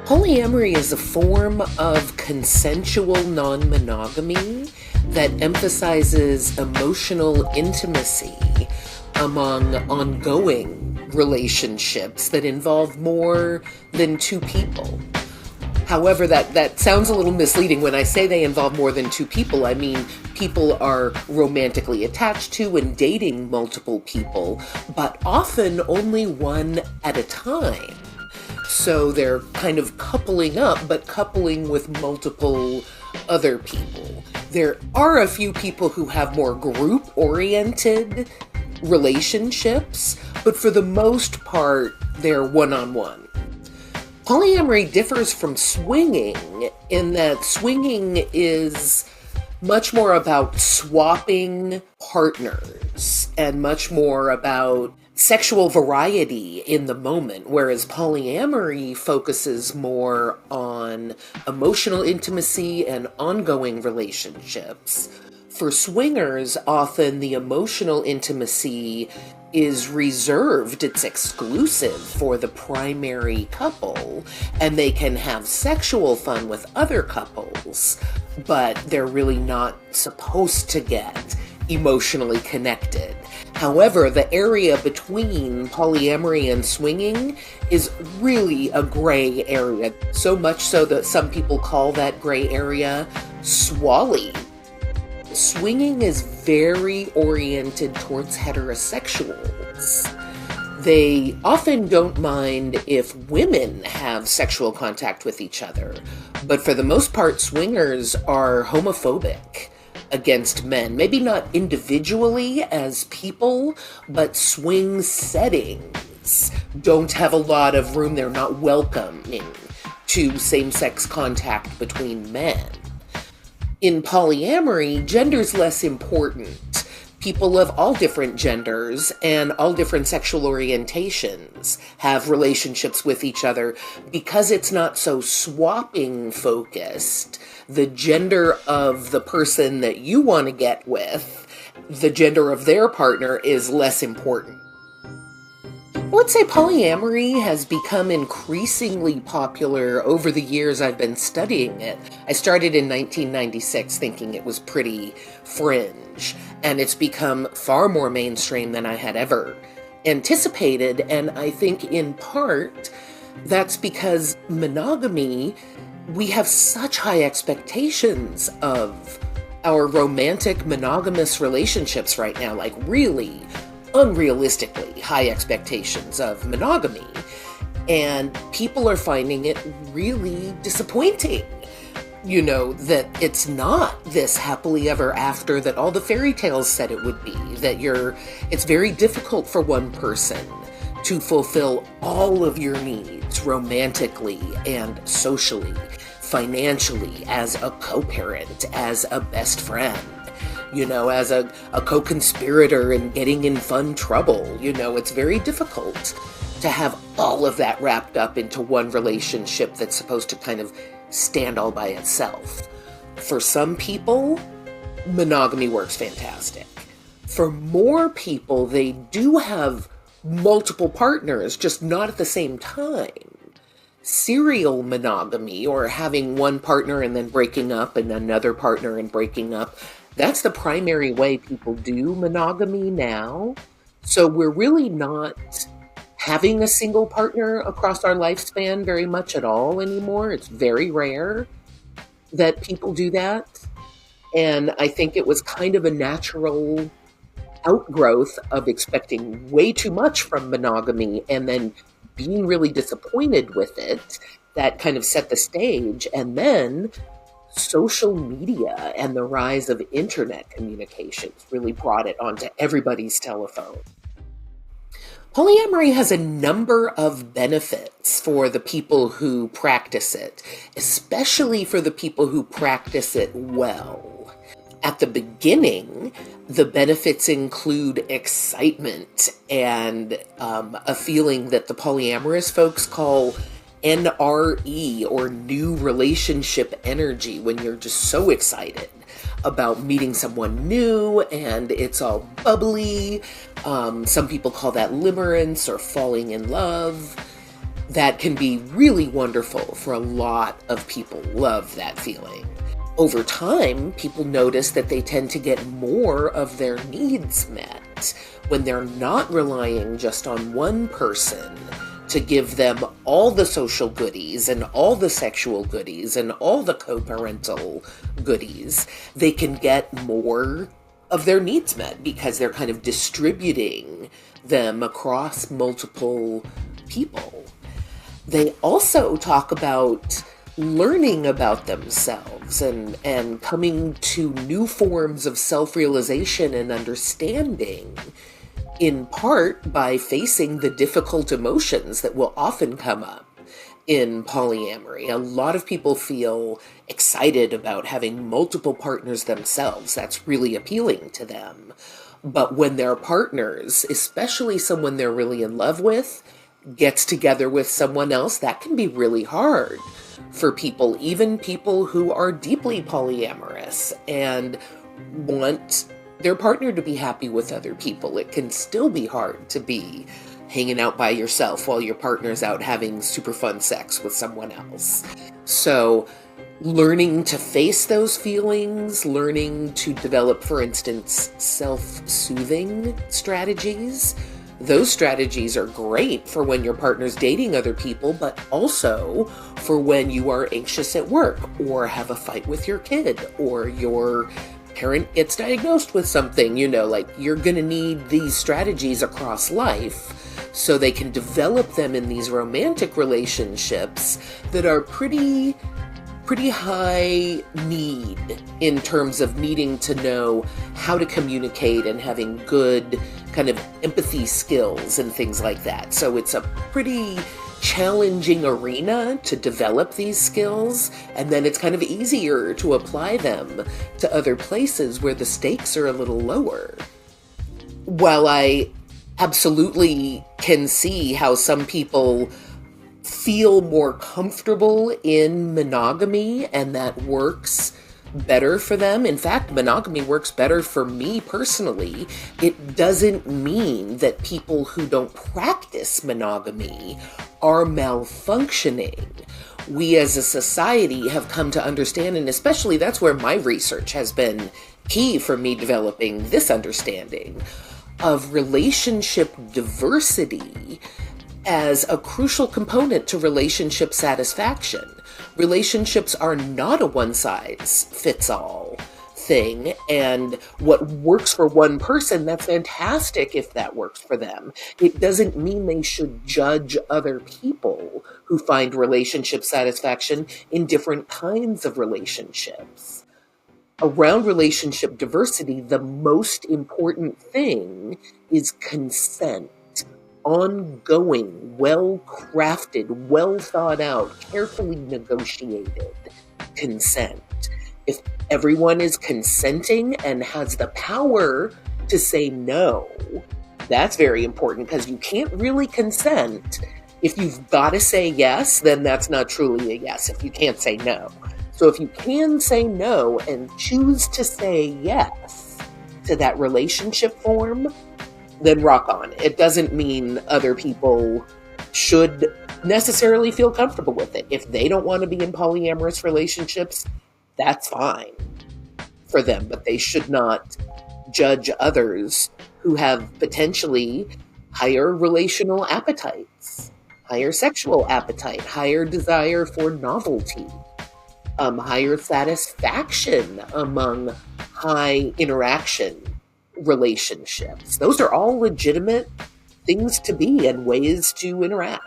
Polyamory is a form of consensual non-monogamy that emphasizes emotional intimacy among ongoing relationships that involve more than two people. However, that sounds a little misleading. When I say they involve more than two people, I mean people are romantically attached to and dating multiple people, but often only one at a time. So they're kind of coupling up, but coupling with multiple other people. There are a few people who have more group-oriented relationships, but for the most part, they're one-on-one. Polyamory differs from swinging in that swinging is much more about swapping partners and much more about sexual variety in the moment, whereas polyamory focuses more on emotional intimacy and ongoing relationships. For swingers, often the emotional intimacy is reserved, it's exclusive for the primary couple, and they can have sexual fun with other couples, but they're really not supposed to get emotionally connected. However, the area between polyamory and swinging is really a gray area, so much so that some people call that gray area swally. Swinging is very oriented towards heterosexuals. They often don't mind if women have sexual contact with each other, but for the most part, swingers are homophobic against men. Maybe not individually as people, but swing settings don't have a lot of room. They're not welcoming to same-sex contact between men. In polyamory, gender's less important. People of all different genders and all different sexual orientations have relationships with each other because it's not so swapping focused. The gender of the person that you want to get with, the gender of their partner is less important. I would say polyamory has become increasingly popular over the years I've been studying it. I started in 1996 thinking it was pretty fringe, and it's become far more mainstream than I had ever anticipated, and I think in part that's because monogamy, we have such high expectations of our romantic monogamous relationships right now, like really unrealistically high expectations of monogamy, and people are finding it really disappointing, that it's not this happily ever after that all the fairy tales said it would be, that it's very difficult for one person to fulfill all of your needs romantically and socially, financially, as a co-parent, as a best friend, as a co-conspirator and getting in fun trouble. It's very difficult to have all of that wrapped up into one relationship that's supposed to kind of stand all by itself. For some people, monogamy works fantastic. For more people, they do have multiple partners, just not at the same time. Serial monogamy, or having one partner and then breaking up and another partner and breaking up, that's the primary way people do monogamy now. So we're really not having a single partner across our lifespan very much at all anymore. It's very rare that people do that. And I think it was kind of a natural outgrowth of expecting way too much from monogamy and then being really disappointed with it. That kind of set the stage. And then social media and the rise of internet communications really brought it onto everybody's telephone. Polyamory has a number of benefits for the people who practice it, especially for the people who practice it well. At the beginning, the benefits include excitement and a feeling that the polyamorous folks call NRE, or new relationship energy, when you're just so excited about meeting someone new and it's all bubbly. Some people call that limerence or falling in love. that can be really wonderful for a lot of people. Love that feeling. Over time, people notice that they tend to get more of their needs met when they're not relying just on one person to give them all the social goodies and all the sexual goodies and all the co-parental goodies. They can get more of their needs met because they're kind of distributing them across multiple people. They also talk about learning about themselves and coming to new forms of self-realization and understanding, in part by facing the difficult emotions that will often come up in polyamory. A lot of people feel excited about having multiple partners themselves. That's really appealing to them. But when their partners, especially someone they're really in love with, gets together with someone else, that can be really hard for people, even people who are deeply polyamorous and want their partner to be happy with other people. It can still be hard to be hanging out by yourself while your partner's out having super fun sex with someone else. So learning to face those feelings, learning to develop, for instance, self-soothing strategies. Those strategies are great for when your partner's dating other people, but also for when you are anxious at work or have a fight with your kid or your parent gets diagnosed with something. Like, you're going to need these strategies across life so they can develop them in these romantic relationships that are pretty high need in terms of needing to know how to communicate and having good kind of empathy skills and things like that. So it's a pretty challenging arena to develop these skills, and then it's kind of easier to apply them to other places where the stakes are a little lower. While I absolutely can see how some people feel more comfortable in monogamy and that works better for them. In fact, monogamy works better for me personally. It doesn't mean that people who don't practice monogamy are malfunctioning. We as a society have come to understand, and especially that's where my research has been key for me developing this understanding of relationship diversity as a crucial component to relationship satisfaction. Relationships are not a one-size-fits-all thing, and what works for one person, that's fantastic if that works for them. It doesn't mean they should judge other people who find relationship satisfaction in different kinds of relationships. Around relationship diversity, the most important thing is consent. Ongoing, well-crafted, well-thought-out, carefully negotiated consent. If everyone is consenting and has the power to say no, that's very important, because you can't really consent. If you've got to say yes, then that's not truly a yes if you can't say no. So if you can say no and choose to say yes to that relationship form, then rock on. It doesn't mean other people should necessarily feel comfortable with it. If they don't want to be in polyamorous relationships, that's fine for them, but they should not judge others who have potentially higher relational appetites, higher sexual appetite, higher desire for novelty, higher satisfaction among high interaction relationships. Those are all legitimate things to be and ways to interact.